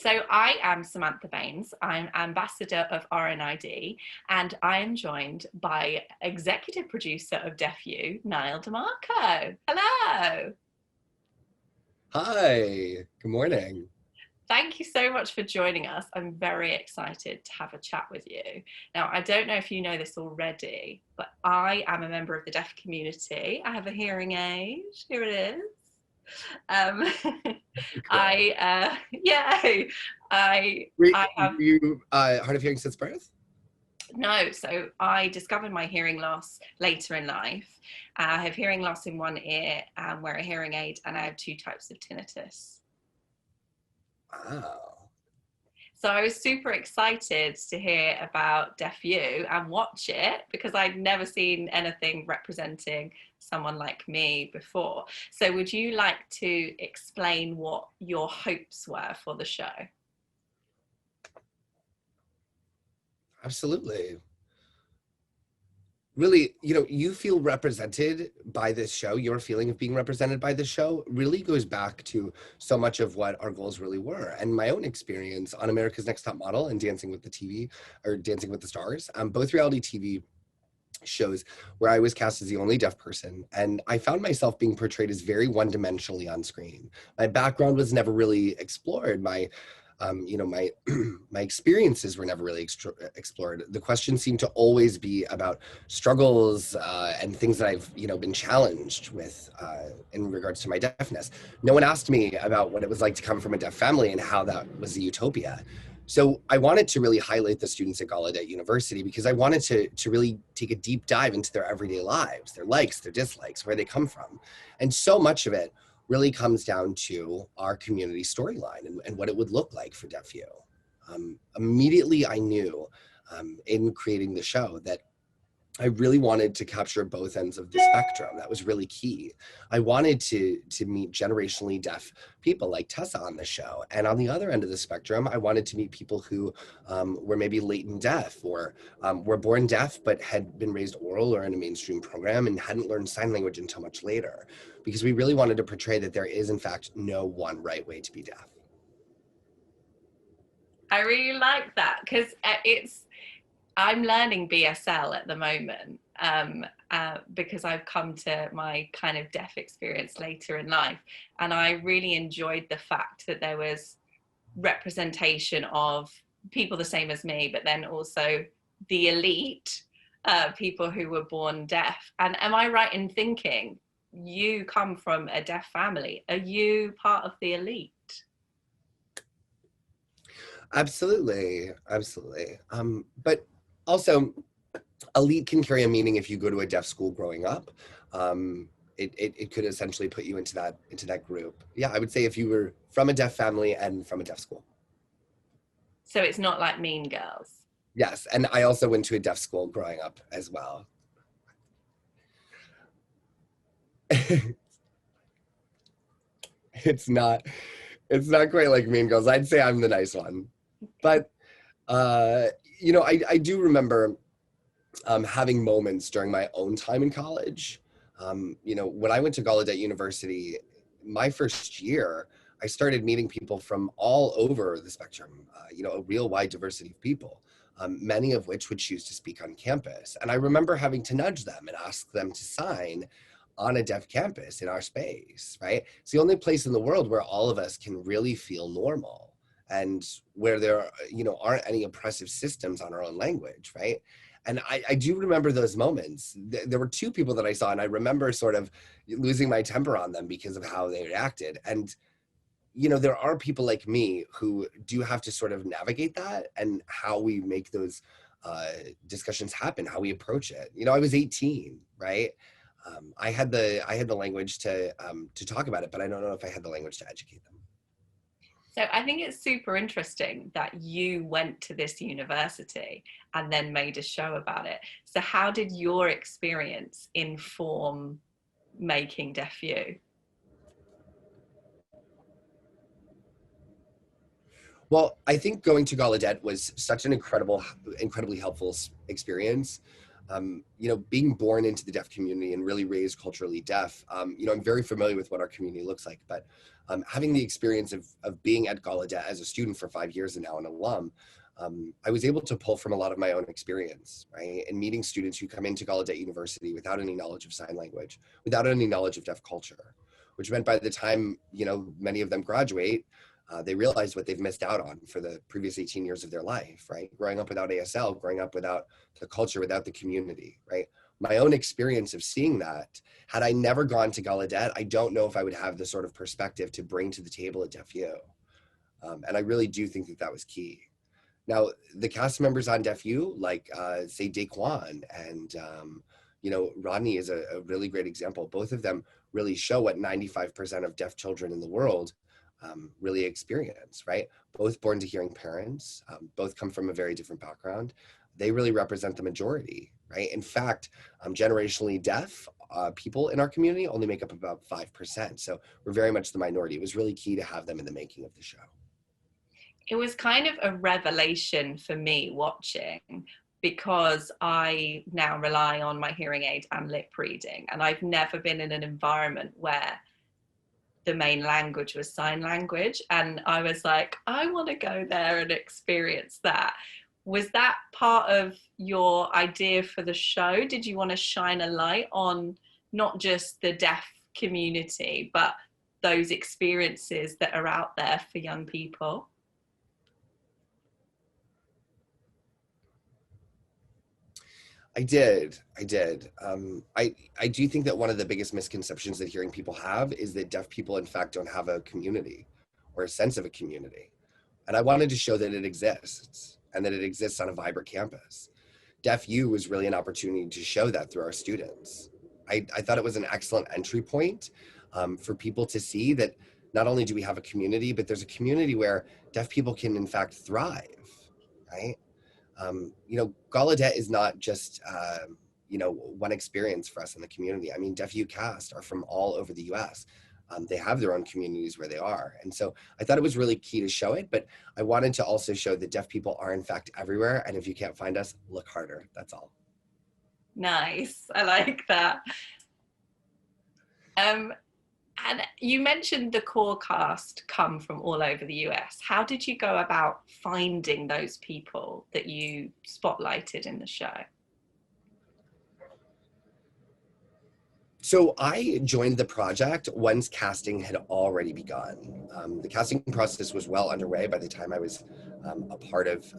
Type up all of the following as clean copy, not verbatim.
So I am Samantha Baines. I'm ambassador of RNID, and I am joined by executive producer of Deaf U, Nyle DiMarco. Hello. Hi, good morning. Thank you so much for joining us. I'm very excited to have a chat with you. Now, I don't know if you know this already, but I am a member of the deaf community. I have a hearing aid. Here it is. Um, Cool. yeah, I Were, I have were you hard of hearing since birth? No, so I discovered my hearing loss later in life. I have hearing loss in one ear and wear a hearing aid, and I have two types of tinnitus. Wow. So I was super excited to hear about Deaf U and watch it because I'd never seen anything representing someone like me before. So would you like to explain what your hopes were for the show? Absolutely. Really, you feel represented by this show. Your feeling of being represented by this show really goes back to so much of what our goals really were. And my own experience on America's Next Top Model and Dancing with the TV or Dancing with the Stars, both reality TV shows where I was cast as the only deaf person. And I found myself being portrayed as very one-dimensionally on screen. My background was never really explored. My my experiences were never really explored. The questions seemed to always be about struggles and things that I've been challenged with in regards to my deafness. No one asked me about what it was like to come from a deaf family and how that was a utopia. So I wanted to really highlight the students at Gallaudet University because I wanted to really take a deep dive into their everyday lives, their likes, their dislikes, where they come from. And so much of it really comes down to our community storyline and what it would look like for Deaf U. Immediately I knew in creating the show that I really wanted to capture both ends of the spectrum. That was really key. I wanted to meet generationally deaf people like Tessa on the show. And on the other end of the spectrum, I wanted to meet people who were maybe latent deaf or were born deaf but had been raised oral or in a mainstream program and hadn't learned sign language until much later. Because we really wanted to portray that there is, in fact, no one right way to be deaf. I really like that because I'm learning BSL at the moment because I've come to my kind of deaf experience later in life. And I really enjoyed the fact that there was representation of people the same as me, but then also the elite, people who were born deaf. And am I right in thinking you come from a deaf family? Are you part of the elite? Absolutely, absolutely. But also, elite can carry a meaning if you go to a deaf school growing up. It could essentially put you into that group. Yeah, I would say if you were from a deaf family and from a deaf school. So it's not like Mean Girls. Yes, and I also went to a deaf school growing up as well. it's not it's not quite like Mean Girls. I'd say I'm the nice one. But uh, I do remember having moments during my own time in college. When I went to Gallaudet University, my first year, I started meeting people from all over the spectrum, a real wide diversity of people, many of which would choose to speak on campus. And I remember having to nudge them and ask them to sign on a deaf campus in our space, right? It's the only place in the world where all of us can really feel normal and where there, aren't any oppressive systems on our own language, right? And I do remember those moments. There were two people that I saw, and I remember sort of losing my temper on them because of how they reacted. And, there are people like me who do have to sort of navigate that and how we make those discussions happen, how we approach it. I was 18, right? I had the language to talk about it, but I don't know if I had the language to educate them. So I think it's super interesting that you went to this university and then made a show about it. So how did your experience inform making Deaf U? Well, I think going to Gallaudet was such an incredibly helpful experience. being born into the deaf community and really raised culturally deaf, I'm very familiar with what our community looks like, but having the experience of being at Gallaudet as a student for 5 years and now an alum, I was able to pull from a lot of my own experience, right? And meeting students who come into Gallaudet University without any knowledge of sign language, without any knowledge of deaf culture, which meant by the time, many of them graduate, they realize what they've missed out on for the previous 18 years of their life, right? Growing up without ASL, growing up without the culture, without the community, right? My own experience of seeing that, had I never gone to Gallaudet, I don't know if I would have the sort of perspective to bring to the table at DeafU. And I really do think that that was key. Now, the cast members on DeafU, like say Daquan and Rodney is a really great example. Both of them really show what 95% of deaf children in the world really experience, right? Both born to hearing parents, both come from a very different background. They really represent the majority, right? In fact, generationally deaf people in our community only make up about 5%. So we're very much the minority. It was really key to have them in the making of the show. It was kind of a revelation for me watching, because I now rely on my hearing aid and lip reading, and I've never been in an environment where the main language was sign language, and I was like, I want to go there and experience that. Was that part of your idea for the show? Did you want to shine a light on not just the deaf community, but those experiences that are out there for young people? I did. I do think that one of the biggest misconceptions that hearing people have is that deaf people, in fact, don't have a community or a sense of a community. And I wanted to show that it exists and that it exists on a vibrant campus. DeafU was really an opportunity to show that through our students. I thought it was an excellent entry point for people to see that not only do we have a community, but there's a community where deaf people can, in fact, thrive, right? Gallaudet is not just, one experience for us in the community. I mean, DeafU cast are from all over the US. They have their own communities where they are. And so I thought it was really key to show it, but I wanted to also show that deaf people are in fact everywhere. And if you can't find us, look harder, that's all. Nice, I like that. And you mentioned the core cast come from all over the US. How did you go about finding those people that you spotlighted in the show? So I joined the project once casting had already begun. The casting process was well underway by the time I was a part of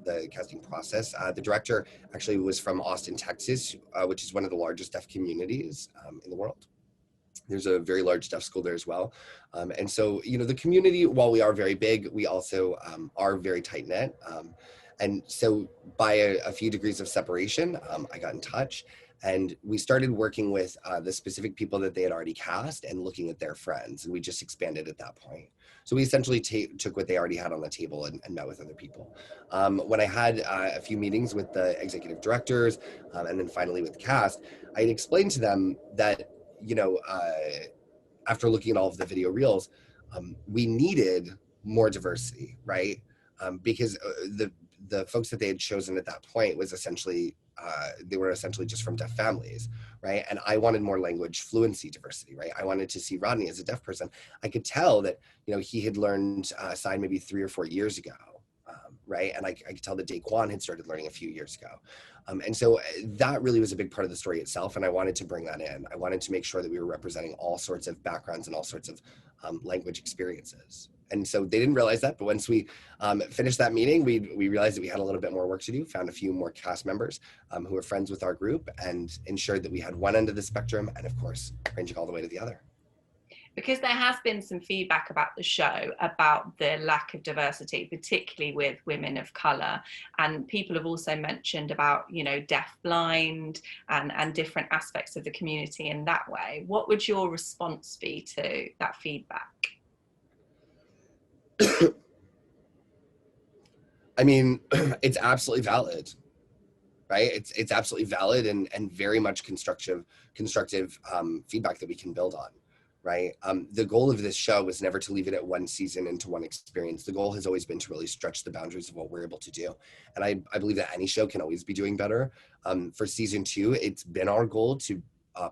the casting process. The director actually was from Austin, Texas, which is one of the largest deaf communities in the world. There's a very large deaf school there as well. And so, the community, while we are very big, we also are very tight knit. And so by a few degrees of separation, I got in touch and we started working with the specific people that they had already cast and looking at their friends. And we just expanded at that point. So we essentially took what they already had on the table and met with other people. When I had a few meetings with the executive directors and then finally with the cast, I had explained to them that, after looking at all of the video reels, we needed more diversity, right? Because the folks that they had chosen at that point was essentially, they were essentially just from deaf families, right? And I wanted more language fluency diversity, right? I wanted to see Rodney as a deaf person. I could tell that, he had learned sign maybe 3 or 4 years ago, right? And I could tell that Daquan had started learning a few years ago. And so that really was a big part of the story itself. And I wanted to bring that in. I wanted to make sure that we were representing all sorts of backgrounds and all sorts of language experiences. And so they didn't realize that, but once we finished that meeting, we realized that we had a little bit more work to do, found a few more cast members who were friends with our group and ensured that we had one end of the spectrum and of course, ranging all the way to the other. Because there has been some feedback about the show about the lack of diversity, particularly with women of colour, and people have also mentioned about, deaf blind and different aspects of the community in that way. What would your response be to that feedback? I mean, it's absolutely valid, right? It's absolutely valid and very much constructive feedback that we can build on. right? The goal of this show was never to leave it at one season and to one experience. The goal has always been to really stretch the boundaries of what we're able to do. And I believe that any show can always be doing better. For season 2, it's been our goal to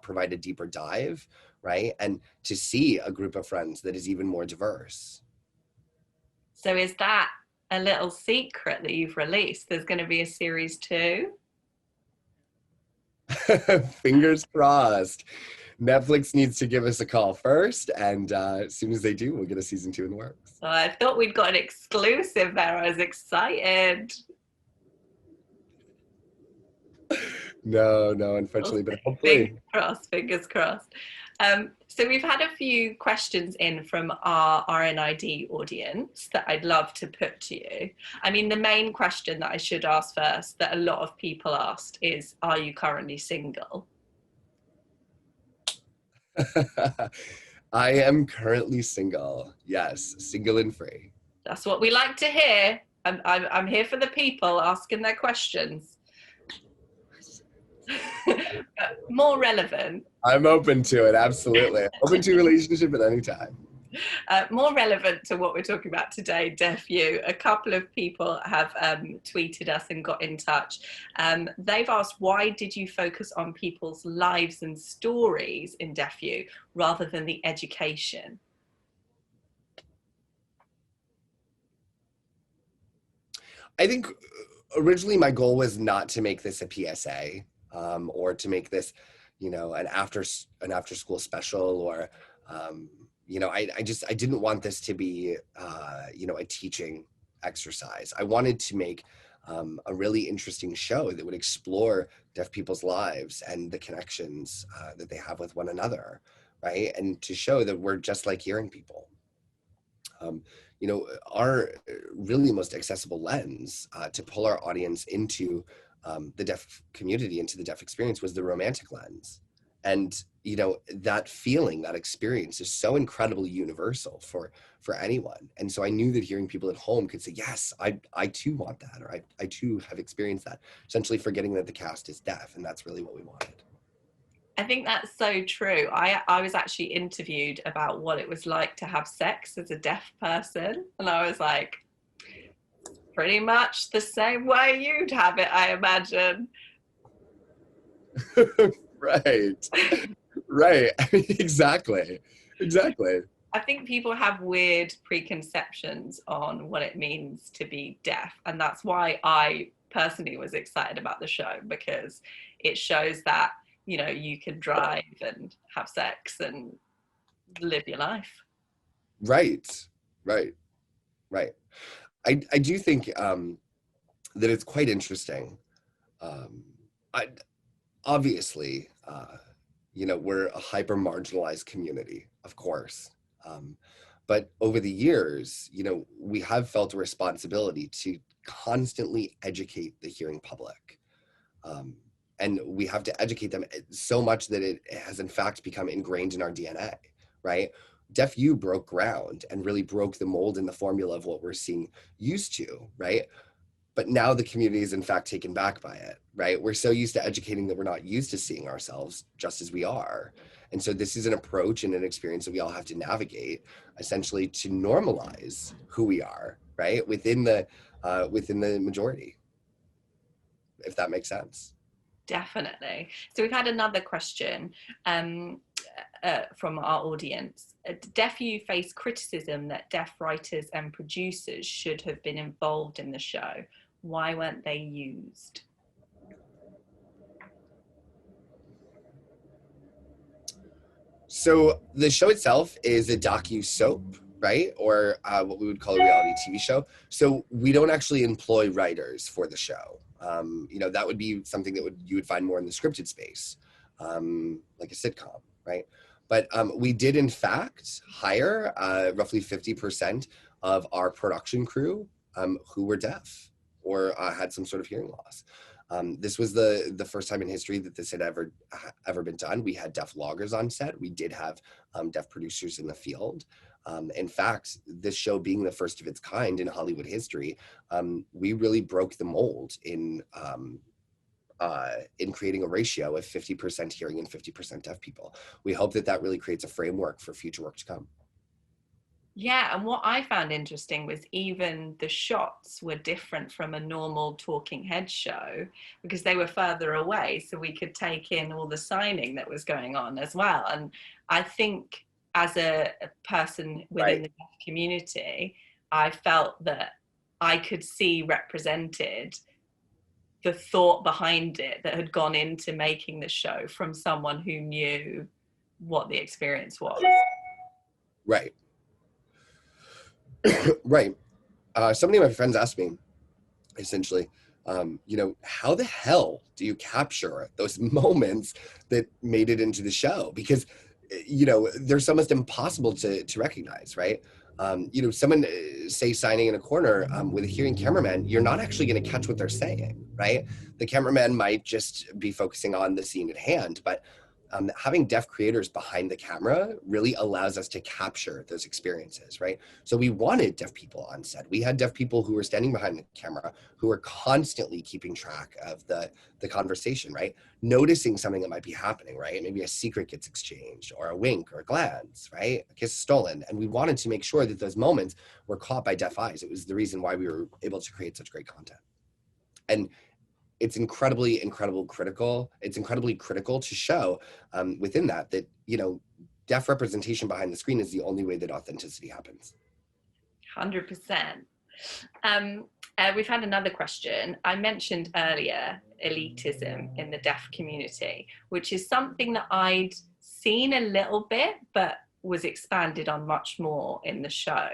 provide a deeper dive, right? And to see a group of friends that is even more diverse. So is that a little secret that you've released? There's going to be a series 2? Fingers crossed. Netflix needs to give us a call first, and as soon as they do, we'll get a season 2 in the works. Oh, I thought we'd got an exclusive there. I was excited. No, unfortunately, but hopefully. Fingers crossed, fingers crossed. So we've had a few questions in from our RNID audience that I'd love to put to you. I mean, the main question that I should ask first that a lot of people asked is, are you currently single? I am currently single. Yes, single and free. That's what we like to hear. I'm here for the people asking their questions. More relevant. I'm open to it, absolutely. Open to a relationship at any time. More relevant to what we're talking about today, Deaf You. A couple of people have tweeted us and got in touch. They've asked, why did you focus on people's lives and stories in Deaf You rather than the education? I think originally my goal was not to make this a PSA or to make this, an after school special, or I didn't want this to be a teaching exercise. I wanted to make a really interesting show that would explore deaf people's lives and the connections that they have with one another, right? And to show that we're just like hearing people. Our really most accessible lens to pull our audience into the deaf community, into the deaf experience, was the romantic lens. And, that feeling, that experience is so incredibly universal for anyone. And so I knew that hearing people at home could say, yes, I too want that, or I too have experienced that, essentially forgetting that the cast is deaf. And that's really what we wanted. I think that's so true. I was actually interviewed about what it was like to have sex as a deaf person. And I was like, pretty much the same way you'd have it, I imagine. Right. Right. I mean, exactly. I think people have weird preconceptions on what it means to be deaf. And that's why I personally was excited about the show, because it shows that you can drive and have sex and live your life. Right. I do think that it's quite interesting. Obviously, we're a hyper marginalized community, of course. But over the years, we have felt a responsibility to constantly educate the hearing public. And we have to educate them so much that it has in fact become ingrained in our DNA, right? Deaf U broke ground and really broke the mold and the formula of what we're seeing used to, right? But now the community is in fact taken back by it, right? We're so used to educating that we're not used to seeing ourselves just as we are. And so this is an approach and an experience that we all have to navigate, essentially to normalize who we are, right? Within the majority, if that makes sense. Definitely. So we've had another question from our audience. Deaf U face criticism that deaf writers and producers should have been involved in the show. Why weren't they used? So the show itself is a docu-soap, right? Or what we would call a reality TV show. So we don't actually employ writers for the show. That would be something that you would find more in the scripted space, like a sitcom, right? But we did in fact hire roughly 50% of our production crew who were deaf or had some sort of hearing loss. This was the first time in history that this had ever been done. We had deaf loggers on set. We did have deaf producers in the field. In fact, this show being the first of its kind in Hollywood history, we really broke the mold in in creating a ratio of 50% hearing and 50% deaf people. We hope that that really creates a framework for future work to come. Yeah, and what I found interesting was even the shots were different from a normal talking head show because they were further away, so we could take in all the signing that was going on as well. And I think as a person within the deaf community, I felt that I could see represented the thought behind it that had gone into making the show from someone who knew what the experience was. Right. Right. So many of my friends asked me, essentially, how the hell do you capture those moments that made it into the show? Because, they're almost impossible to recognize, right? Someone say signing in a corner with a hearing cameraman, you're not actually going to catch what they're saying, right? The cameraman might just be focusing on the scene at hand, but having deaf creators behind the camera really allows us to capture those experiences, right? So we wanted deaf people on set. We had deaf people who were standing behind the camera who were constantly keeping track of the conversation, right? Noticing something that might be happening, right? Maybe a secret gets exchanged or a wink or a glance, right? A kiss stolen. And we wanted to make sure that those moments were caught by deaf eyes. It was the reason why we were able to create such great content. And it's incredibly critical. It's incredibly critical to show within that deaf representation behind the screen is the only way that authenticity happens. 100%. We've had another question. I mentioned earlier elitism in the deaf community, which is something that I'd seen a little bit, but was expanded on much more in the show,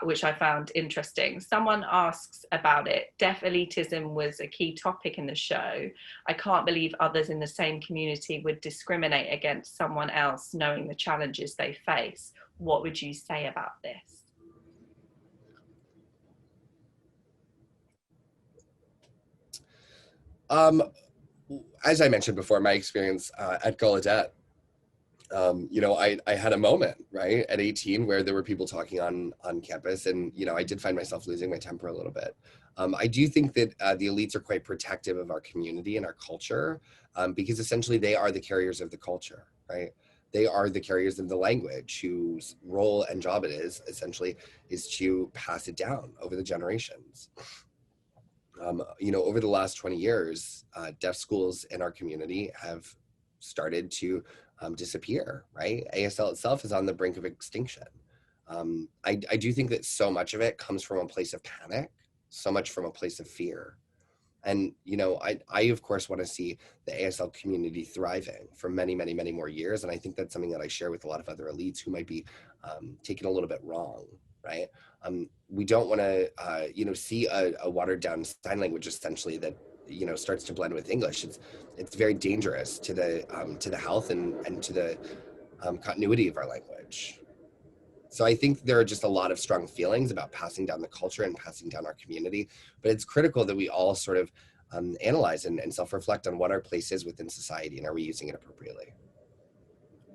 which I found interesting. Someone asks about it. Deaf elitism was a key topic in the show. I can't believe others in the same community would discriminate against someone else knowing the challenges they face. What would you say about this? As I mentioned before, my experience at Gallaudet, I had a moment, right, at 18 where there were people talking on campus, and, I did find myself losing my temper a little bit. I do think that the elites are quite protective of our community and our culture because essentially they are the carriers of the culture, right? They are the carriers of the language whose role and job it is essentially is to pass it down over the generations. Over the last 20 years, deaf schools in our community have started to disappear, right? ASL itself is on the brink of extinction. I do think that so much of it comes from a place of panic, so much from a place of fear. And, I of course want to see the ASL community thriving for many, many, many more years. And I think that's something that I share with a lot of other elites who might be taken a little bit wrong, right? We don't want to, see a watered down sign language essentially that, starts to blend with English. It's very dangerous to the health and to the continuity of our language. So I think there are just a lot of strong feelings about passing down the culture and passing down our community, but it's critical that we all sort of analyze and self-reflect on what our place is within society and are we using it appropriately.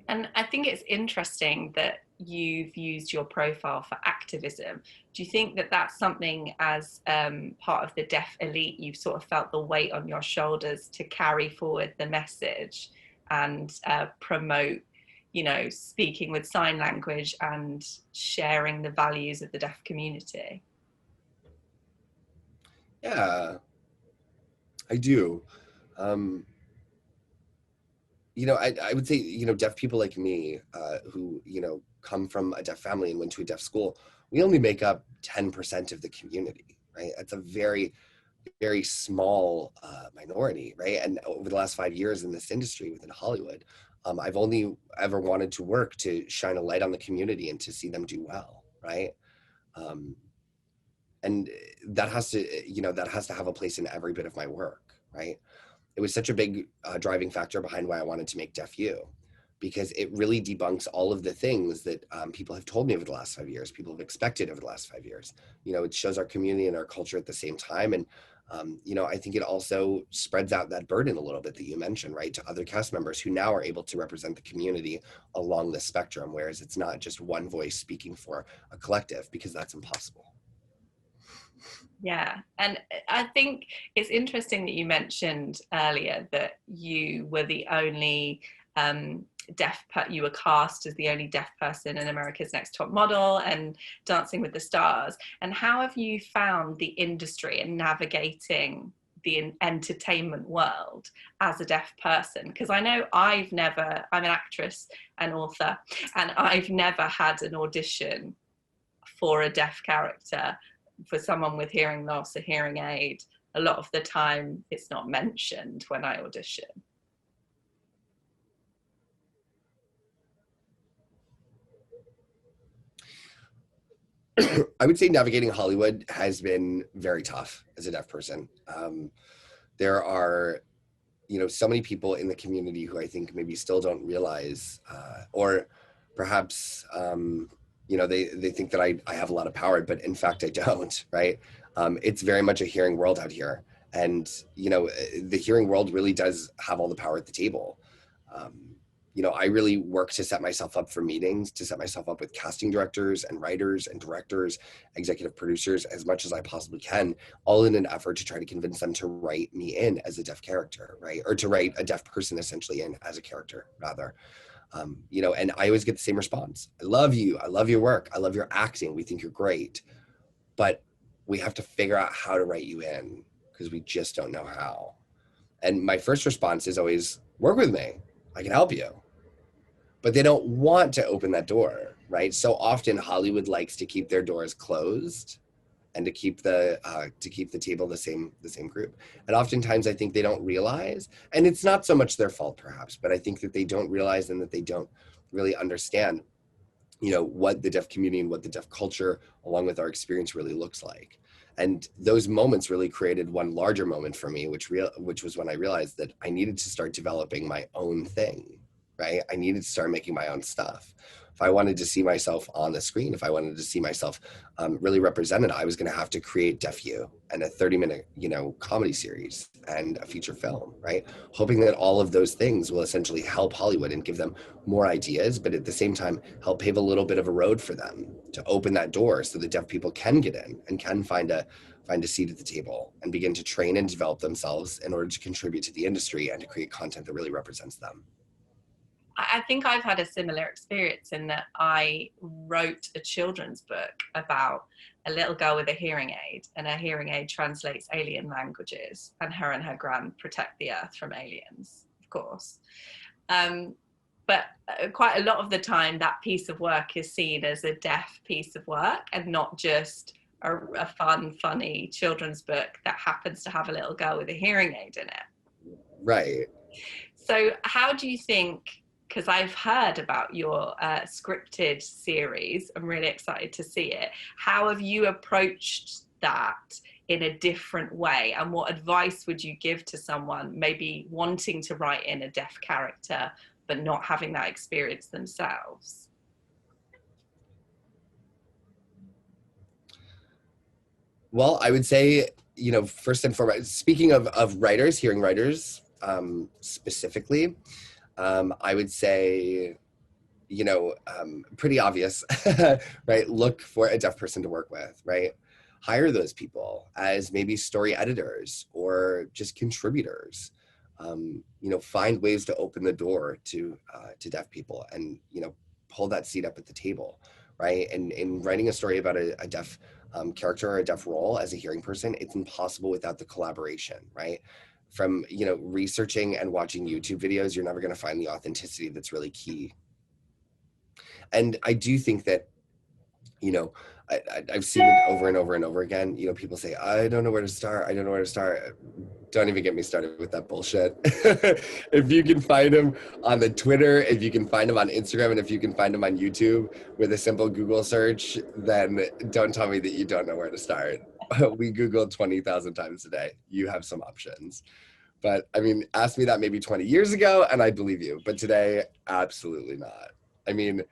And I think it's interesting that you've used your profile for activism. Do you think that that's something as part of the deaf elite, you've sort of felt the weight on your shoulders to carry forward the message and promote, speaking with sign language and sharing the values of the deaf community? Yeah, I do. I would say, deaf people like me who, come from a deaf family and went to a deaf school, we only make up 10% of the community, right? That's a very, very small minority, right? And over the last 5 years in this industry within Hollywood, I've only ever wanted to work to shine a light on the community and to see them do well, right? And that has to have a place in every bit of my work, right? It was such a big driving factor behind why I wanted to make Deaf U, because it really debunks all of the things that people have told me over the last 5 years, people have expected over the last 5 years. It shows our community and our culture at the same time. And, I think it also spreads out that burden a little bit that you mentioned, right, to other cast members who now are able to represent the community along the spectrum, whereas it's not just one voice speaking for a collective, because that's impossible. Yeah, and I think it's interesting that you mentioned earlier that you were the only you were cast as the only deaf person in America's Next Top Model and Dancing with the Stars. And how have you found the industry and navigating the entertainment world as a deaf person? Because I know I'm an actress and author, and I've never had an audition for a deaf character for someone with hearing loss, a hearing aid. A lot of the time it's not mentioned when I audition. I would say navigating Hollywood has been very tough as a deaf person. There are, so many people in the community who I think maybe still don't realize, or perhaps, they think that I have a lot of power, but in fact I don't, right? It's very much a hearing world out here. And, the hearing world really does have all the power at the table. I really work to set myself up for meetings, to set myself up with casting directors and writers and directors, executive producers, as much as I possibly can, all in an effort to try to convince them to write me in as a deaf character, right? Or to write a deaf person essentially in as a character, rather. And I always get the same response. I love you. I love your work. I love your acting. We think you're great. But we have to figure out how to write you in because we just don't know how. And my first response is always, work with me. I can help you. But they don't want to open that door, right? So often Hollywood likes to keep their doors closed and to keep the table the same group. And oftentimes I think they don't realize, and it's not so much their fault perhaps, but I think that they don't realize and that they don't really understand, what the deaf community and what the deaf culture along with our experience really looks like. And those moments really created one larger moment for me, which was when I realized that I needed to start developing my own thing, right? I needed to start making my own stuff. If I wanted to see myself on the screen, if I wanted to see myself really represented, I was going to have to create Deaf U and a 30-minute, comedy series and a feature film, right? Hoping that all of those things will essentially help Hollywood and give them more ideas, but at the same time, help pave a little bit of a road for them to open that door so that deaf people can get in and can find a seat at the table and begin to train and develop themselves in order to contribute to the industry and to create content that really represents them. I think I've had a similar experience in that I wrote a children's book about a little girl with a hearing aid, and her hearing aid translates alien languages, and her gran protect the earth from aliens, of course. But quite a lot of the time that piece of work is seen as a deaf piece of work and not just a funny children's book that happens to have a little girl with a hearing aid in it. Right. So how do you think, because I've heard about your scripted series, I'm really excited to see it. How have you approached that in a different way? And what advice would you give to someone maybe wanting to write in a deaf character, but not having that experience themselves? Well, I would say, first and foremost, speaking of writers, hearing writers specifically, I would say, pretty obvious, right? Look for a deaf person to work with, right? Hire those people as maybe story editors or just contributors. Find ways to open the door to deaf people and, pull that seat up at the table, right? And in writing a story about a deaf character or a deaf role as a hearing person, it's impossible without the collaboration, right? From, researching and watching YouTube videos, you're never going to find the authenticity that's really key. And I do think that, I've seen it over and over and over again. People say, I don't know where to start. I don't know where to start. Don't even get me started with that bullshit. If you can find them on the Twitter, if you can find them on Instagram, and if you can find them on YouTube with a simple Google search, then don't tell me that you don't know where to start. We Google 20,000 times a day. You have some options. But I mean, ask me that maybe 20 years ago and I'd believe you. But today, absolutely not. I mean,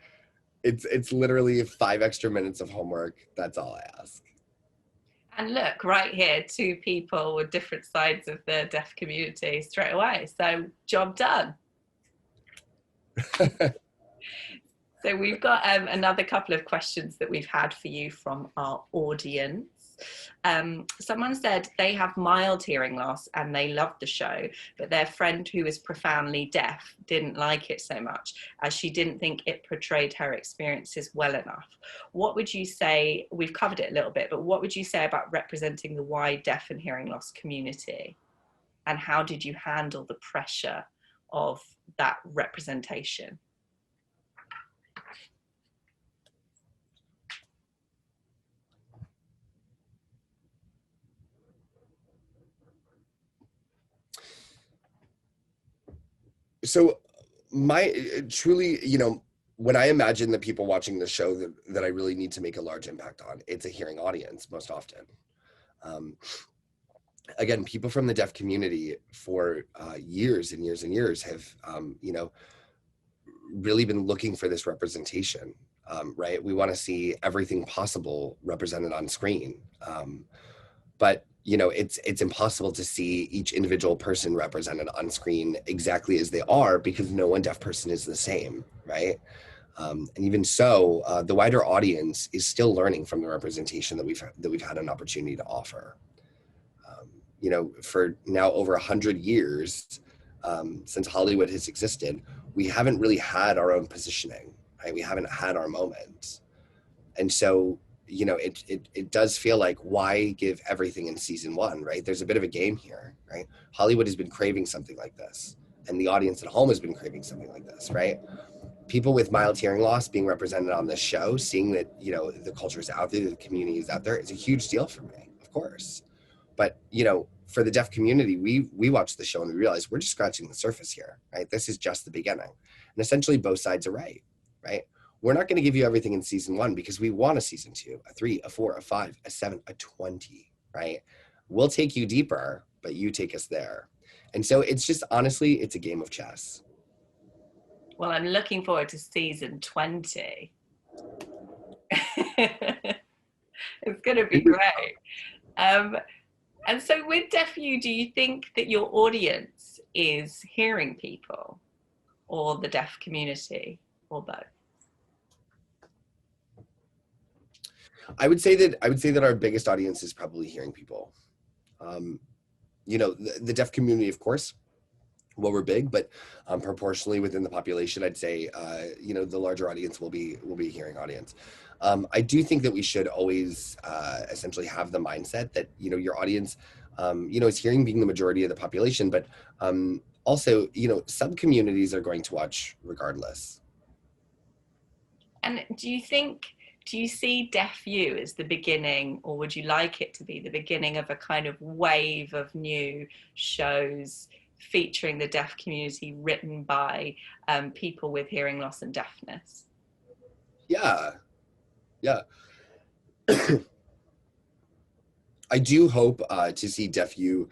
it's literally 5 extra minutes of homework. That's all I ask. And look, right here, 2 people with different sides of the deaf community straight away. So job done. So we've got another couple of questions that we've had for you from our audience. Someone said they have mild hearing loss and they loved the show, but their friend who is profoundly deaf didn't like it so much as she didn't think it portrayed her experiences well enough. What would you say, we've covered it a little bit, but what would you say about representing the wide deaf and hearing loss community? And how did you handle the pressure of that representation? So truly, when I imagine the people watching the show that I really need to make a large impact on, it's a hearing audience most often. Again, people from the deaf community for years and years and years have, really been looking for this representation, right? We want to see everything possible represented on screen. But it's impossible to see each individual person represented on screen exactly as they are, because no one deaf person is the same, right? And even so, the wider audience is still learning from the representation that we've had an opportunity to offer. For now over 100 years, since Hollywood has existed, we haven't really had our own positioning, right? We haven't had our moment. And so, it does feel like, why give everything in season one, right? There's a bit of a game here, right? Hollywood has been craving something like this, and the audience at home has been craving something like this, right? People with mild hearing loss being represented on this show, seeing that, the culture is out there, the community is out there, it's a huge deal for me, of course. But, for the deaf community, we watch the show and we realize we're just scratching the surface here, right? This is just the beginning. And essentially both sides are right? We're not going to give you everything in season one, because we want a season 2, a 3, a 4, a 5, a 7, a 20, right? We'll take you deeper, but you take us there. And so it's just, honestly, it's a game of chess. Well, I'm looking forward to season 20. It's going to be great. And so with Deaf U, do you think that your audience is hearing people, or the deaf community, or both? I would say that our biggest audience is probably hearing people. The deaf community, of course, well, we're big, but proportionally within the population, I'd say, the larger audience will be a hearing audience. I do think that we should always essentially have the mindset that, your audience, is hearing being the majority of the population, but also, some communities are going to watch regardless. And do you see Deaf U as the beginning, or would you like it to be the beginning of a kind of wave of new shows featuring the deaf community, written by people with hearing loss and deafness? Yeah. I do hope to see Deaf U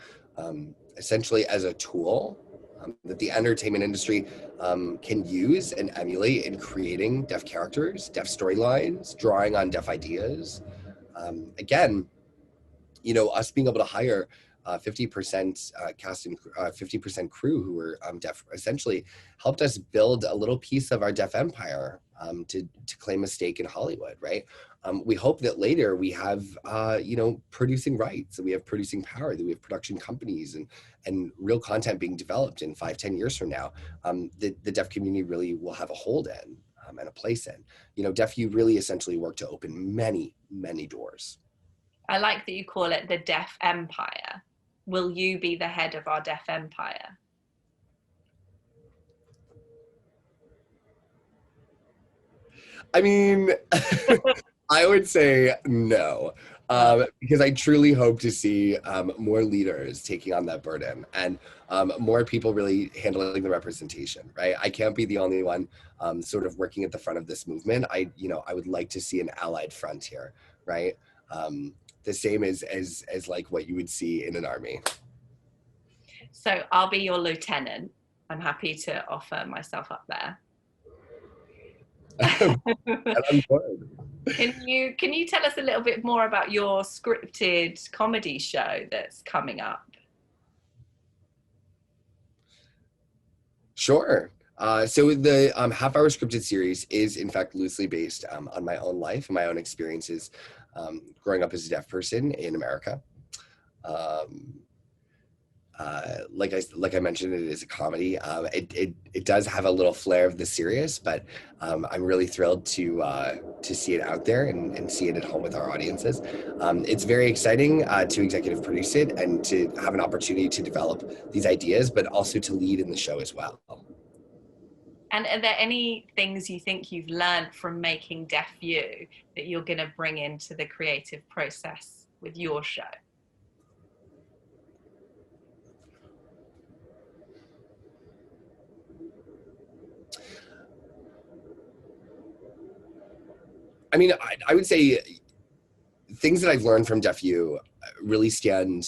essentially as a tool that the entertainment industry can use and emulate in creating deaf characters, deaf storylines, drawing on deaf ideas. Again, us being able to hire 50% cast and 50% crew who were deaf essentially helped us build a little piece of our deaf empire to claim a stake in Hollywood, right? We hope that later we have, producing rights, that we have producing power, that we have production companies and real content being developed in 5-10 years from now. The deaf community really will have a hold in and a place in. Deaf U really essentially worked to open many, many doors. I like that you call it the Deaf Empire. Will you be the head of our Deaf Empire? I mean, I would say no, because I truly hope to see more leaders taking on that burden, and more people really handling the representation, right? I can't be the only one sort of working at the front of this movement. I would like to see an allied front here, right? The same as like what you would see in an army. So I'll be your lieutenant. I'm happy to offer myself up there. I'm good. Can you tell us a little bit more about your scripted comedy show that's coming up? Sure. So the half-hour scripted series is in fact loosely based on my own life and my own experiences growing up as a deaf person in America. Like I mentioned, it is a comedy. It does have a little flair of the serious, but I'm really thrilled to see it out there and see it at home with our audiences. It's very exciting to executive produce it and to have an opportunity to develop these ideas, but also to lead in the show as well. And are there any things you think you've learned from making Deaf You that you're going to bring into the creative process with your show? I mean, I would say things that I've learned from Deaf You really stand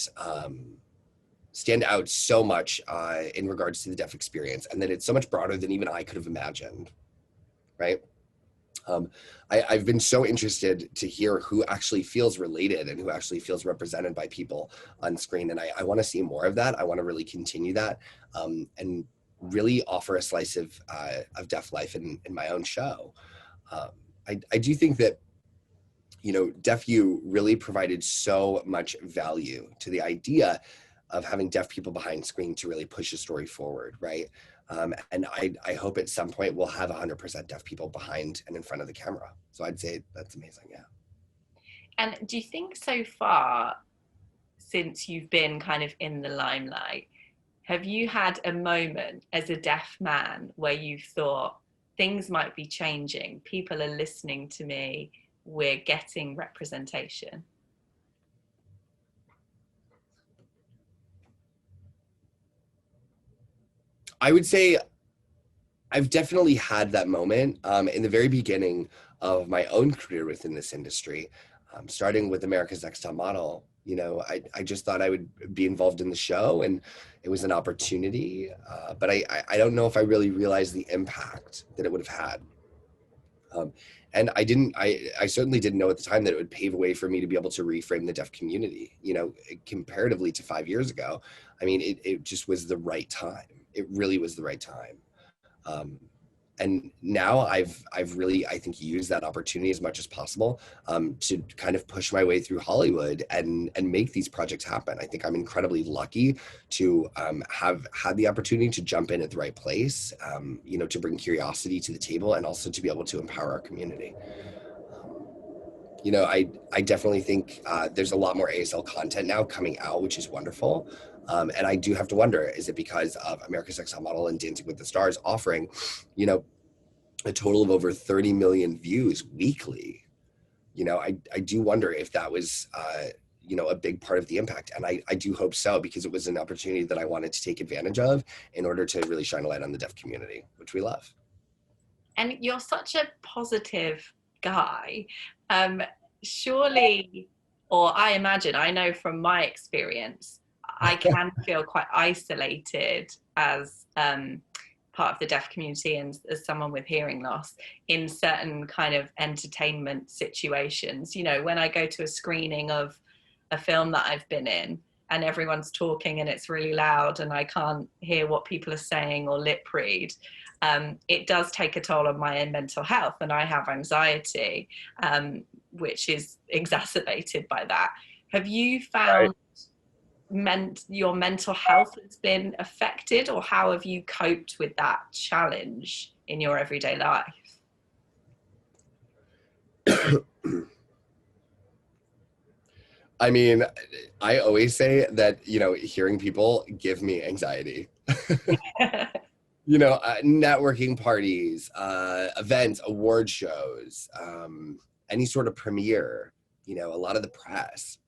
out so much in regards to the deaf experience, and that it's so much broader than even I could have imagined, right? I've been so interested to hear who actually feels related and who actually feels represented by people on screen, and I want to see more of that. I want to really continue that, and really offer a slice of deaf life in my own show. I do think that, you know, Deaf You really provided so much value to the idea of having deaf people behind screen to really push a story forward, right? And I hope at some point we'll have 100% deaf people behind and in front of the camera. So I'd say that's amazing, yeah. And do you think so far, since you've been kind of in the limelight, have you had a moment as a deaf man where you've thought things might be changing, people are listening to me, we're getting representation? I would say I've definitely had that moment in the very beginning of my own career within this industry, starting with America's Next Top Model. You know, I just thought I would be involved in the show, and it was an opportunity, but I don't know if I really realized the impact that it would have had. And I certainly didn't know at the time that it would pave a way for me to be able to reframe the deaf community, you know, comparatively to 5 years ago. I mean, it just was the right time. It really was the right time. And now I've really, I think, used that opportunity as much as possible to kind of push my way through Hollywood and make these projects happen. I think I'm incredibly lucky to have had the opportunity to jump in at the right place, you know, to bring curiosity to the table and also to be able to empower our community. You know, I definitely think there's a lot more ASL content now coming out, which is wonderful. And I do have to wonder, is it because of America's Next Top Model and Dancing with the Stars offering, you know, a total of over 30 million views weekly? You know, I do wonder if that was, you know, a big part of the impact. And I do hope so, because it was an opportunity that I wanted to take advantage of in order to really shine a light on the deaf community, which we love. And you're such a positive guy. Surely, or I imagine, I know from my experience, I can feel quite isolated as part of the deaf community and as someone with hearing loss in certain kind of entertainment situations. You know, when I go to a screening of a film that I've been in and everyone's talking and it's really loud and I can't hear what people are saying or lip read, it does take a toll on my own mental health, and I have anxiety, which is exacerbated by that. Have you found your mental health has been affected, or how have you coped with that challenge in your everyday life? I mean, I always say that, you know, hearing people give me anxiety. You know, networking parties, events, award shows, any sort of premiere, you know, a lot of the press.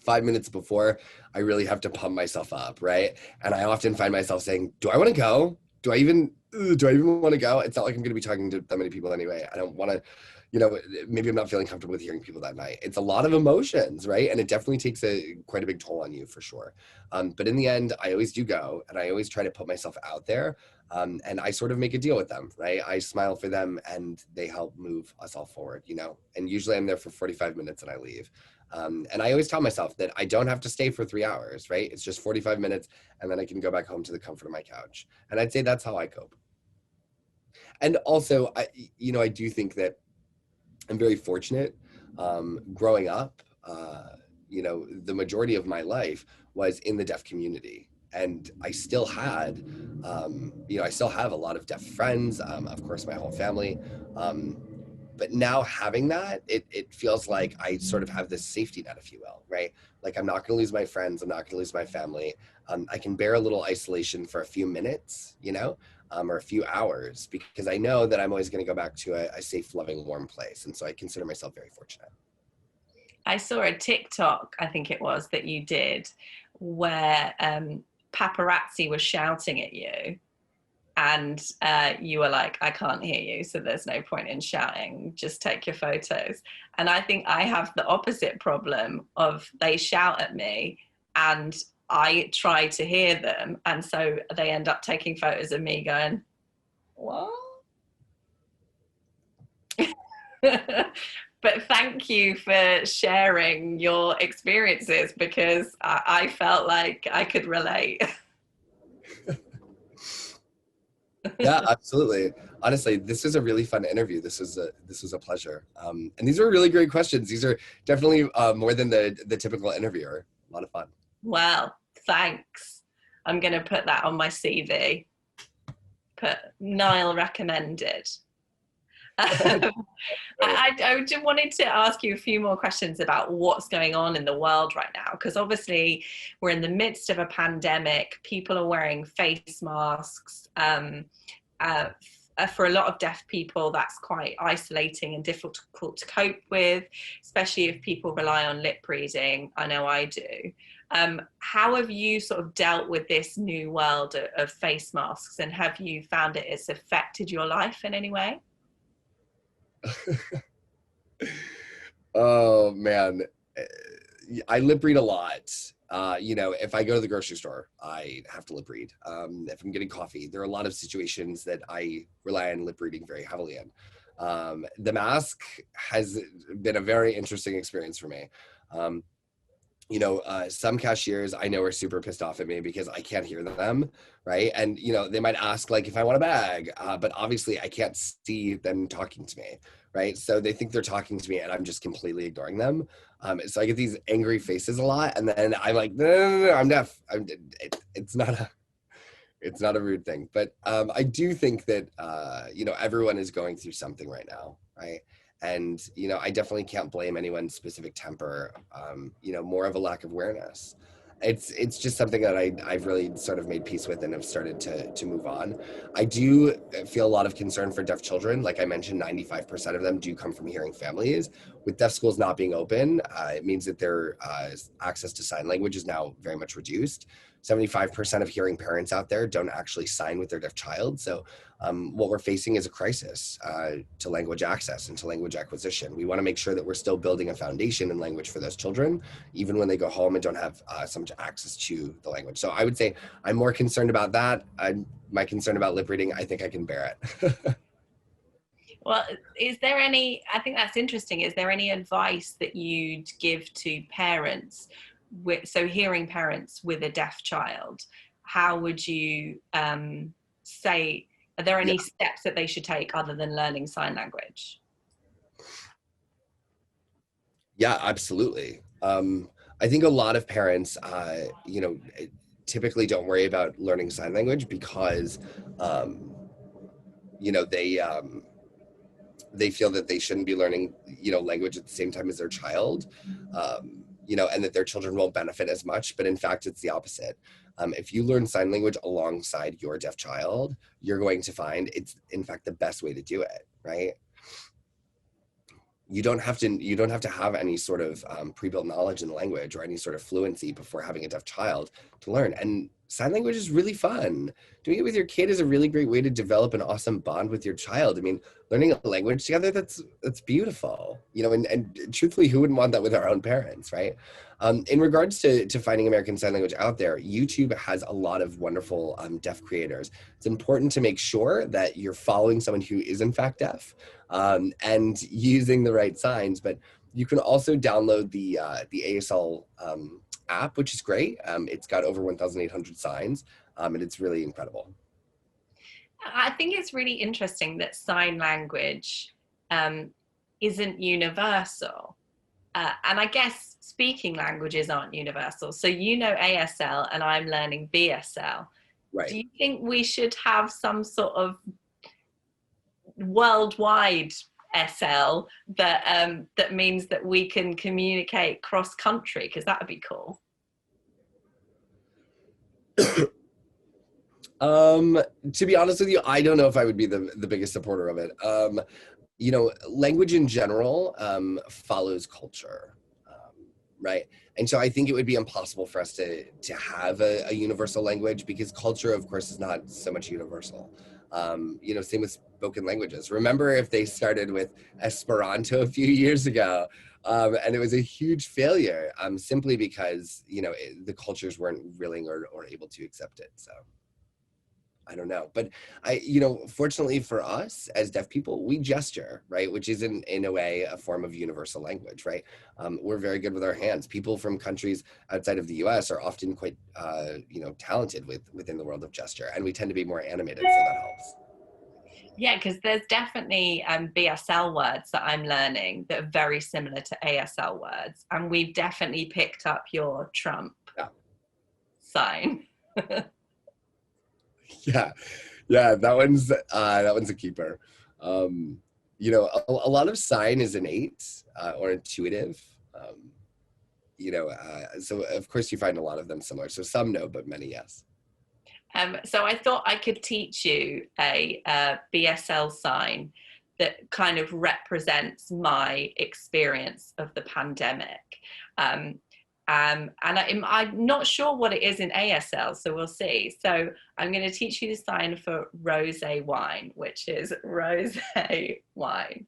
5 minutes before, I really have to pump myself up, right? And I often find myself saying, do I want to go? Do I even want to go? It's not like I'm going to be talking to that many people anyway. I don't want to, you know, maybe I'm not feeling comfortable with hearing people that night. It's a lot of emotions, right? And it definitely takes quite a big toll on you, for sure. But in the end, I always do go, and I always try to put myself out there. And I sort of make a deal with them, right? I smile for them and they help move us all forward, you know? And usually I'm there for 45 minutes and I leave. And I always tell myself that I don't have to stay for 3 hours, right? It's just 45 minutes and then I can go back home to the comfort of my couch. And I'd say that's how I cope. And also, you know, I do think that I'm very fortunate Growing up, the majority of my life was in the deaf community. And I still I still have a lot of deaf friends, of course, my whole family. Um, but now having that, it feels like I sort of have this safety net, if you will, right? Like I'm not going to lose my friends. I'm not going to lose my family. I can bear a little isolation for a few minutes, or a few hours, because I know that I'm always going to go back to a safe, loving, warm place. And so I consider myself very fortunate. I saw a TikTok, I think it was, that you did where paparazzi was shouting at you, and you were like, I can't hear you, so there's no point in shouting, just take your photos. And I think I have the opposite problem of they shout at me and I try to hear them, and so they end up taking photos of me going, what? But thank you for sharing your experiences, because I felt like I could relate. Yeah, absolutely. Honestly, this was a really fun interview. This was a pleasure. And these are really great questions. These are definitely more than the typical interviewer. A lot of fun. Well, thanks. I'm going to put that on my CV. Put Nyle recommended. I just wanted to ask you a few more questions about what's going on in the world right now, because obviously we're in the midst of a pandemic. People are wearing face masks. For a lot of deaf people, that's quite isolating and difficult to cope with, especially if people rely on lip reading. I know I do. How have you sort of dealt with this new world of face masks, and have you found it's affected your life in any way? Oh man, I lip read a lot. If I go to the grocery store, I have to lip read. If I'm getting coffee, there are a lot of situations that I rely on lip reading very heavily in. The mask has been a very interesting experience for me. Um, some cashiers I know are super pissed off at me because I can't hear them, right? And they might ask like if I want a bag, but obviously I can't see them talking to me, right? So they think they're talking to me, and I'm just completely ignoring them. So I get these angry faces a lot, and then I'm like, no, no, no, no, I'm deaf. It's not a rude thing, but I do think that everyone is going through something right now, right? And I definitely can't blame anyone's specific temper. More of a lack of awareness. It's just something that I've really sort of made peace with and have started to move on. I do feel a lot of concern for deaf children. Like I mentioned, 95% of them do come from hearing families. With deaf schools not being open, it means that their access to sign language is now very much reduced. 75% of hearing parents out there don't actually sign with their deaf child. So what we're facing is a crisis to language access and to language acquisition. We want to make sure that we're still building a foundation in language for those children, even when they go home and don't have so much access to the language. So I would say I'm more concerned about that. My concern about lip reading, I think I can bear it. Well, I think that's interesting. Is there any advice that you'd give to parents, so hearing parents with a deaf child? How would you say, are there Yeah. any steps that they should take other than learning sign language? Yeah, absolutely. I think a lot of parents, typically don't worry about learning sign language because, um, you know, they feel that they shouldn't be learning, language at the same time as their child, and that their children won't benefit as much. But in fact, it's the opposite. If you learn sign language alongside your deaf child, you're going to find it's in fact the best way to do it, right? You don't have to have any sort of pre-built knowledge in the language or any sort of fluency before having a deaf child to learn. And sign language is really fun. Doing it with your kid is a really great way to develop an awesome bond with your child. I mean, learning a language together, that's beautiful. And truthfully, who wouldn't want that with our own parents, right? In regards to finding American Sign Language out there, YouTube has a lot of wonderful deaf creators. It's important to make sure that you're following someone who is in fact deaf, and using the right signs. But you can also download the ASL app, which is great. It's got over 1,800 signs, and it's really incredible. I think it's really interesting that sign language isn't universal. And I guess speaking languages aren't universal. So you know ASL and I'm learning BSL. Right. Do you think we should have some sort of worldwide SL that means that we can communicate cross country? Because that would be cool. To be honest with you, I don't know if I would be the biggest supporter of it. You know, language in general follows culture, right? And so I think it would be impossible for us to have a universal language, because culture, of course, is not so much universal. You know, same with spoken languages. Remember, if they started with Esperanto a few years ago, and it was a huge failure, simply because, you know, the cultures weren't willing or able to accept it. So I don't know, but you know, fortunately for us as deaf people, we gesture, right? Which is in a way a form of universal language, right? We're very good with our hands. People from countries outside of the US are often quite, you know, talented within the world of gesture, and we tend to be more animated, so that helps. Yeah, because there's definitely BSL words that I'm learning that are very similar to ASL words. And we've definitely picked up your Trump Yeah, sign. yeah, yeah. That one's a keeper. Um, you know, a lot of sign is innate or intuitive. You know, so of course you find a lot of them similar. So some no, but many yes. So I thought I could teach you a BSL sign that kind of represents my experience of the pandemic. Um, and I'm not sure what it is in ASL, so we'll see. So I'm going to teach you the sign for rosé wine, which is rosé wine.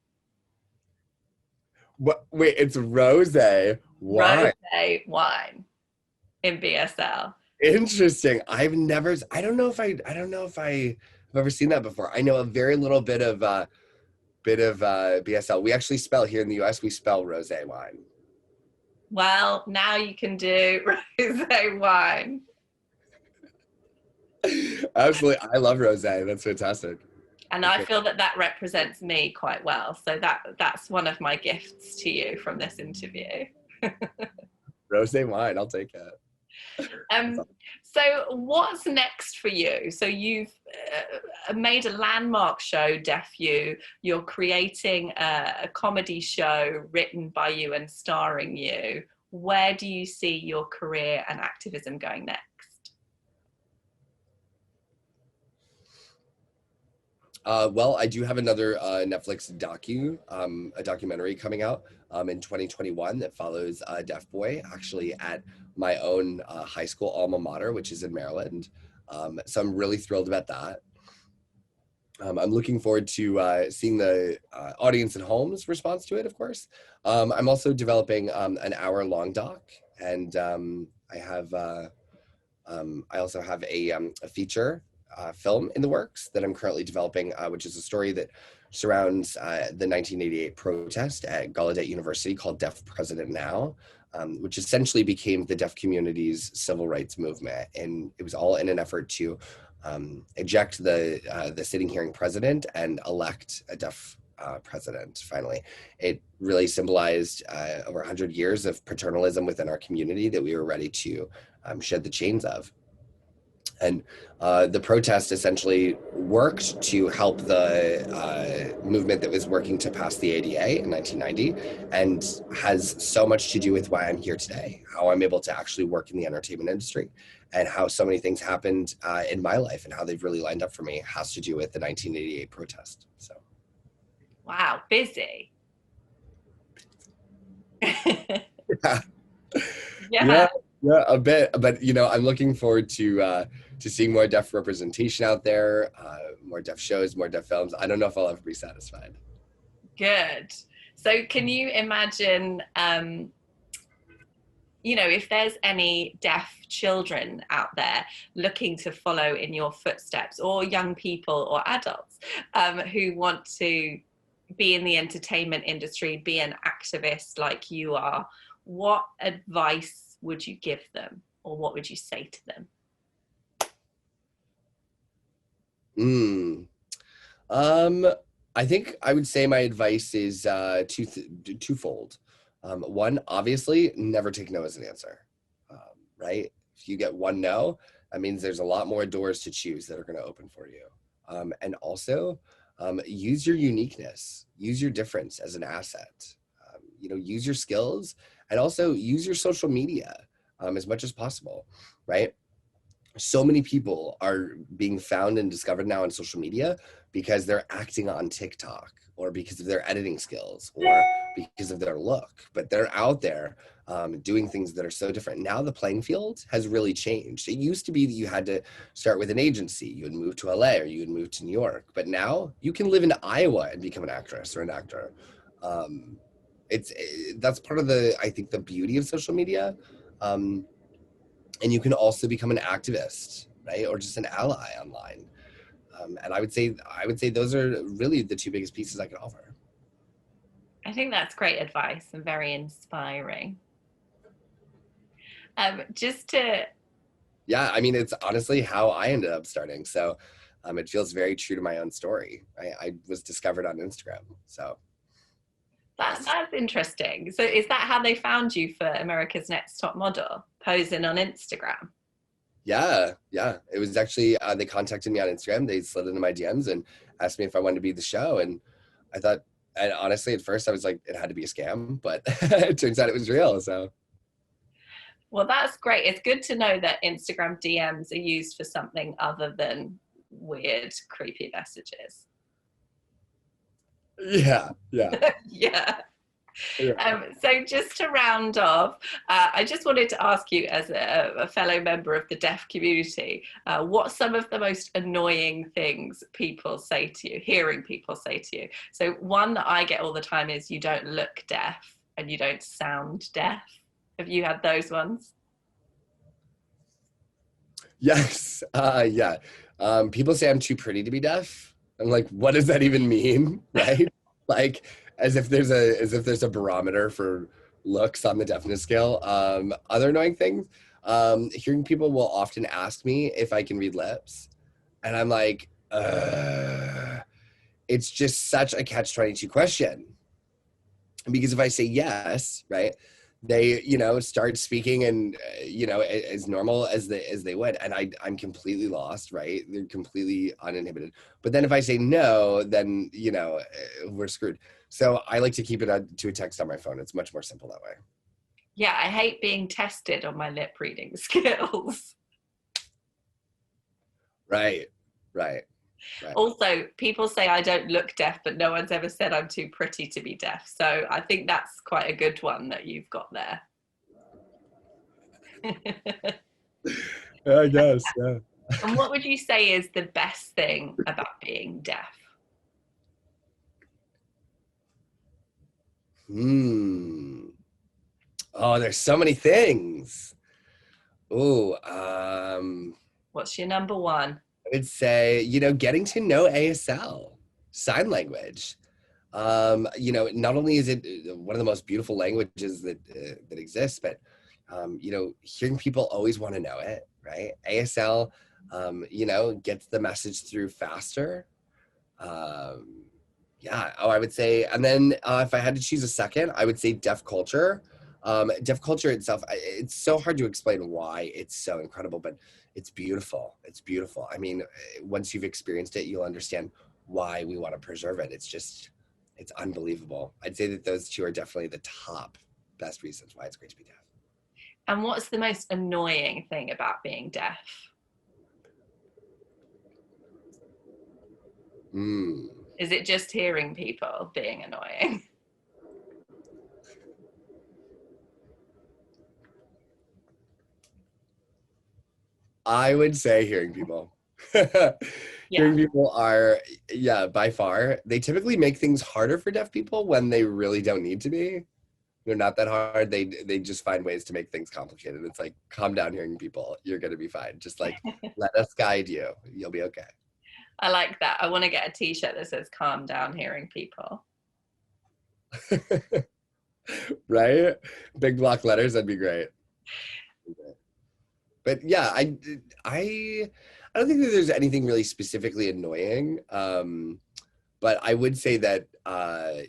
What? Wait, it's rose wine. Rosé wine in BSL. Interesting. I don't know if I've ever seen that before. I know a very little bit of BSL. We actually spell here in the US, we spell rosé wine. Well, now you can do rosé wine. Absolutely. I love rosé. That's fantastic. And That's I great. feel that that represents me quite well. So that's one of my gifts to you from this interview. Rosé wine, I'll take it. That's Um, awesome. so what's next for you? So you've made a landmark show, Deaf You. You're creating a comedy show written by you and starring you. Where do you see your career and activism going next? Well, I do have another Netflix a documentary coming out in 2021 that follows a deaf boy actually at my own high school alma mater, which is in Maryland. So I'm really thrilled about that. I'm looking forward to seeing the audience at home's response to it, of course. I'm also developing an hour-long doc, and I also have a feature film in the works that I'm currently developing, which is a story that surrounds the 1988 protest at Gallaudet University called Deaf President Now, which essentially became the deaf community's civil rights movement. And it was all in an effort to eject the sitting hearing president and elect a deaf president. Finally, it really symbolized over 100 years of paternalism within our community that we were ready to shed the chains of. And the protest essentially worked to help the movement that was working to pass the ADA in 1990, and has so much to do with why I'm here today, how I'm able to actually work in the entertainment industry, and how so many things happened in my life and how they've really lined up for me has to do with the 1988 protest. So, Wow, busy. yeah. Yeah. Yeah, yeah, a bit, but you know, I'm looking forward to seeing more deaf representation out there, more deaf shows, more deaf films. I don't know if I'll ever be satisfied. Good. So can you imagine, you know, if there's any deaf children out there looking to follow in your footsteps, or young people or adults who want to be in the entertainment industry, be an activist like you are, what advice would you give them, or what would you say to them? Mm. Um, I think I would say my advice is twofold. One, obviously, never take no as an answer, right? If you get one no, that means there's a lot more doors to choose that are going to open for you. And also, use your uniqueness, use your difference as an asset. Use your skills, and also use your social media as much as possible, right? So many people are being found and discovered now on social media because they're acting on TikTok, or because of their editing skills, or because of their look, but they're out there doing things that are so different. Now the playing field has really changed. It used to be that you had to start with an agency, you would move to LA, or you would move to New York, but now you can live in Iowa and become an actress or an actor. That's part of I think the beauty of social media. And you can also become an activist, right? Or just an ally online. And I would say those are really the two biggest pieces I could offer. I think that's great advice and very inspiring. Just to Yeah, I mean, it's honestly how I ended up starting. So it feels very true to my own story. I was discovered on Instagram. So that's interesting. So is that how they found you for America's Next Top Model, posing on Instagram? yeah. It was actually, they contacted me on Instagram. They slid into my DMs and asked me if I wanted to be the show. And I thought, and honestly, at first I was like, it had to be a scam, but it turns out it was real. So Well, that's great. It's good to know that Instagram DMs are used for something other than weird, creepy messages. yeah. Yeah. Yeah. So just to round off, I just wanted to ask you, as a fellow member of the deaf community, what's some of the most annoying things people say to you, hearing people say to you? So one that I get all the time is, you don't look deaf and you don't sound deaf. Have you had those ones? Yes. Yeah. People say I'm too pretty to be deaf. I'm like, what does that even mean? Right? Like, as if there's a barometer for looks on the deafness scale. Other annoying things. Hearing people will often ask me if I can read lips. And I'm like, it's just such a catch-22 question. Because if I say yes, right, they start speaking and as normal as they would, and I'm completely lost, right? They're completely uninhibited. But then if I say no, then we're screwed. So I like to keep it to a text on my phone. It's much more simple that way. Yeah, I hate being tested on my lip reading skills. Right. Also, people say I don't look deaf, but no one's ever said I'm too pretty to be deaf. So I think that's quite a good one that you've got there. I guess, yeah. And what would you say is the best thing about being deaf? Oh, there's so many things. Oh, What's your number one? I would say, getting to know ASL, sign language. Not only is it one of the most beautiful languages that exists, but hearing people always want to know it, right? ASL, gets the message through faster. Yeah. Oh, I would say, and then if I had to choose a second, I would say deaf culture. Deaf culture itself, it's so hard to explain why it's so incredible, but it's beautiful. It's beautiful. I mean, once you've experienced it, you'll understand why we want to preserve it. It's unbelievable. I'd say that those two are definitely the top best reasons why it's great to be deaf. And what's the most annoying thing about being deaf? Is it just hearing people being annoying? I would say hearing people. Yeah. Hearing people are, yeah, by far. They typically make things harder for deaf people when they really don't need to be. They're not that hard. They just find ways to make things complicated. It's like, calm down, hearing people. You're gonna be fine. Just like let us guide you. You'll be okay. I like that. I want to get a t-shirt that says calm down, hearing people. Right? Big block letters, that'd be great. But yeah, I don't think that there's anything really specifically annoying. But I would say that,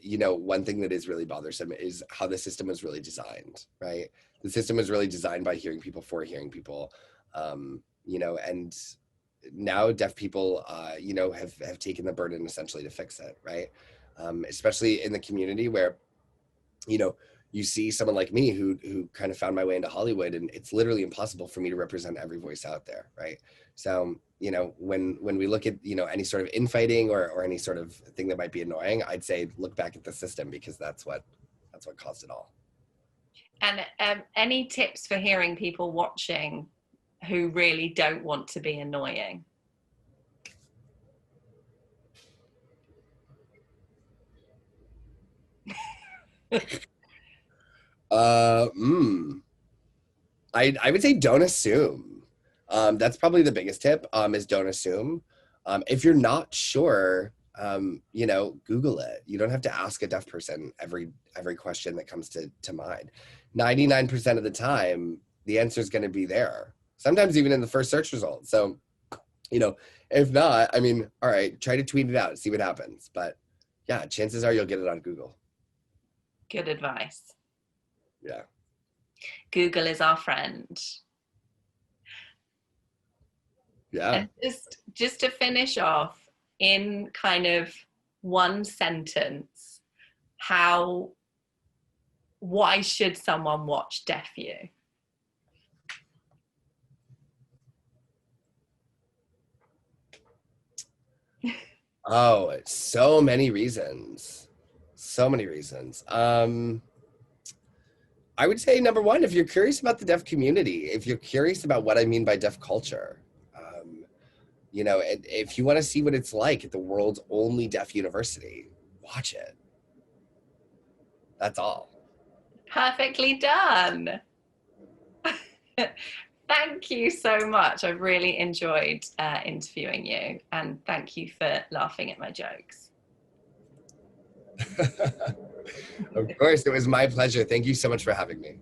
you know, one thing that is really bothersome is how the system was really designed, right? The system was really designed by hearing people for hearing people, you know, and now deaf people, you know, have taken the burden essentially to fix it, right? Especially in the community where, you know, you see someone like me who kind of found my way into Hollywood, and it's literally impossible for me to represent every voice out there, right? So, you know, when we look at, you know, any sort of infighting or any sort of thing that might be annoying, I'd say look back at the system, because that's what caused it all. And any tips for hearing people watching who really don't want to be annoying? Uh, mm, I would say don't assume. That's probably the biggest tip, is don't assume. If you're not sure, you know, Google it. You don't have to ask a deaf person every question that comes to mind. 99% of the time, the answer is going to be there. Sometimes even in the first search result. So, you know, if not, I mean, all right, try to tweet it out, see what happens. But yeah, chances are you'll get it on Google. Good advice. Yeah. Google is our friend. Yeah. And just to finish off, in kind of one sentence, why should someone watch Deaf You? Oh, so many reasons. So many reasons. I would say number one, if you're curious about the deaf community, if you're curious about what I mean by deaf culture, you know, if you want to see what it's like at the world's only deaf university, watch it. That's all. Perfectly done. Thank you so much. I've really enjoyed interviewing you, and thank you for laughing at my jokes. Of course, it was my pleasure. Thank you so much for having me.